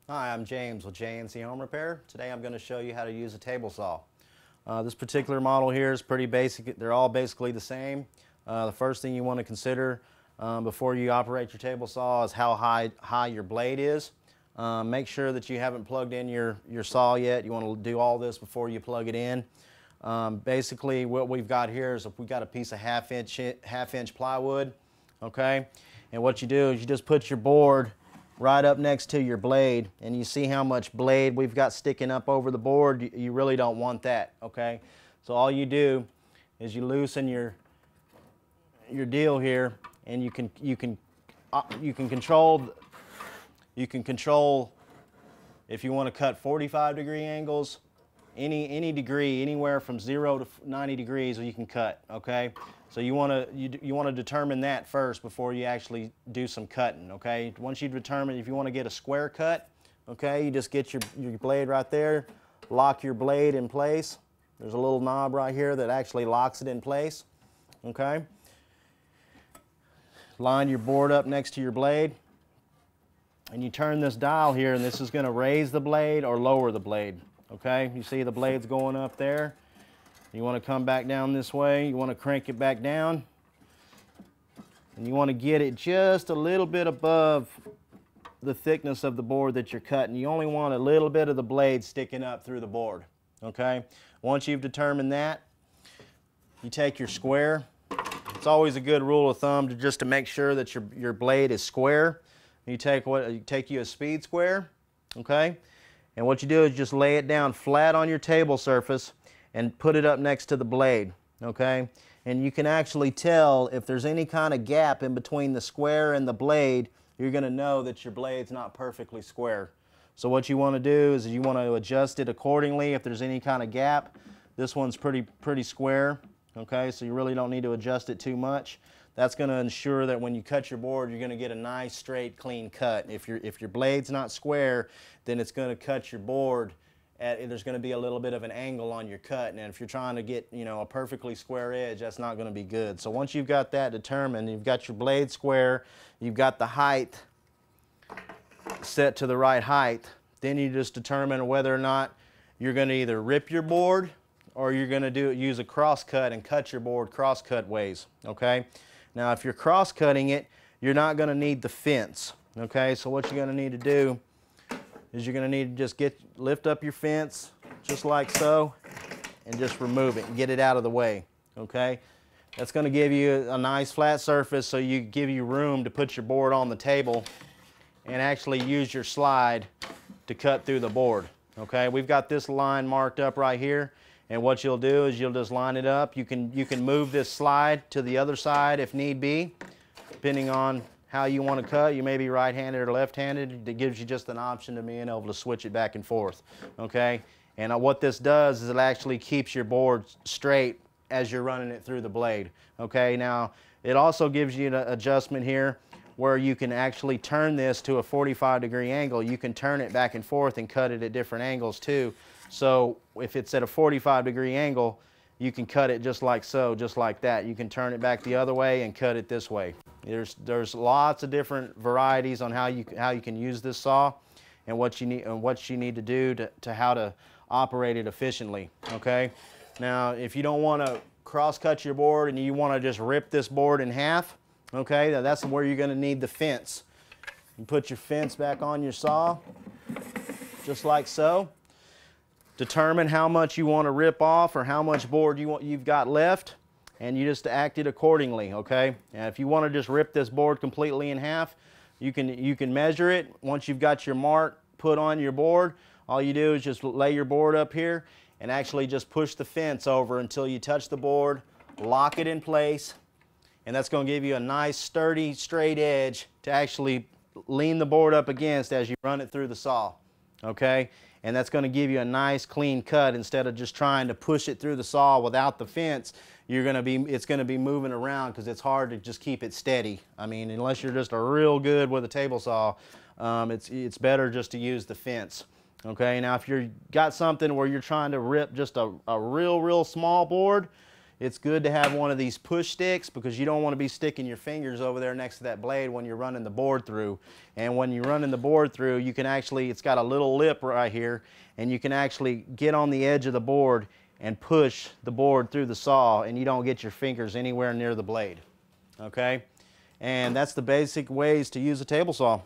Hi, I'm James with JNC Home Repair. Today I'm going to show you how to use a table saw. This particular model here is pretty basic. They're all basically the same. The first thing you want to consider before you operate your table saw is how high your blade is. Make sure that you haven't plugged in your saw yet. You want to do all this before you plug it in. Basically what we've got here is we've got a piece of half inch plywood, okay? And what you do is you just put your board right up next to your blade, and you see how much blade we've got sticking up over the board. You really don't want that, okay? So all you do is you loosen your deal here, and you can control if you want to cut 45-degree angles, any degree, anywhere from 0 to 90 degrees you can cut, okay? So you want to determine that first before you actually do some cutting, okay? Once you determine if you want to get a square cut, okay, you just get your blade right there, lock your blade in place. There's a little knob right here that actually locks it in place, okay? Line your board up next to your blade, and you turn this dial here, and this is going to raise the blade or lower the blade, okay? You see the blade's going up there. You want to come back down this way. You want to crank it back down. And you want to get it just a little bit above the thickness of the board that you're cutting. You only want a little bit of the blade sticking up through the board, okay? Once you've determined that, you take your square. It's always a good rule of thumb to make sure that your blade is square. You take you a speed square, okay? And what you do is just lay it down flat on your table surface and put it up next to the blade, okay? And you can actually tell if there's any kind of gap in between the square and the blade, you're gonna know that your blade's not perfectly square. So what you wanna do is you wanna adjust it accordingly if there's any kind of gap. This one's pretty square, okay? So you really don't need to adjust it too much. That's gonna ensure that when you cut your board, you're gonna get a nice, straight, clean cut. If your blade's not square, then it's gonna cut your board there's going to be a little bit of an angle on your cut, and if you're trying to get, you know, a perfectly square edge, that's not going to be good. So once you've got that determined, you've got your blade square, you've got the height set to the right height, then you just determine whether or not you're going to either rip your board or you're going to use a cross cut and cut your board cross cut ways, okay? Now if you're cross cutting it, you're not going to need the fence, okay? So what you're going to need to do is you're going to need to just lift up your fence just like so and just remove it and get it out of the way, okay? That's going to give you a nice flat surface, so give you room to put your board on the table and actually use your slide to cut through the board, okay? We've got this line marked up right here, and what you'll do is you'll just line it up. You can move this slide to the other side if need be, depending on how you want to cut. You may be right-handed or left-handed. It gives you just an option to being able to switch it back and forth, okay? And what this does is it actually keeps your board straight as you're running it through the blade, okay? Now, it also gives you an adjustment here where you can actually turn this to a 45-degree angle. You can turn it back and forth and cut it at different angles too. So if it's at a 45-degree angle, you can cut it just like so, just like that. You can turn it back the other way and cut it this way. There's lots of different varieties on how you can use this saw and what you need to do to how to operate it efficiently, okay? Now, if you don't want to cross-cut your board and you want to just rip this board in half, okay, that's where you're going to need the fence. You put your fence back on your saw, just like so. Determine how much you want to rip off or how much board you've got left, and you just act it accordingly, okay? And if you want to just rip this board completely in half, you can measure it. Once you've got your mark put on your board, all you do is just lay your board up here and actually just push the fence over until you touch the board, lock it in place, and that's going to give you a nice, sturdy, straight edge to actually lean the board up against as you run it through the saw, okay? And that's going to give you a nice clean cut instead of just trying to push it through the saw without the fence. It's going to be moving around because it's hard to just keep it steady. I mean, unless you're just real good with a table saw, it's better just to use the fence. Okay, now if you've got something where you're trying to rip just a real small board, it's good to have one of these push sticks because you don't want to be sticking your fingers over there next to that blade when you're running the board through. And when you're running the board through, you can actually, it's got a little lip right here, and you can actually get on the edge of the board and push the board through the saw, and you don't get your fingers anywhere near the blade. Okay? And that's the basic ways to use a table saw.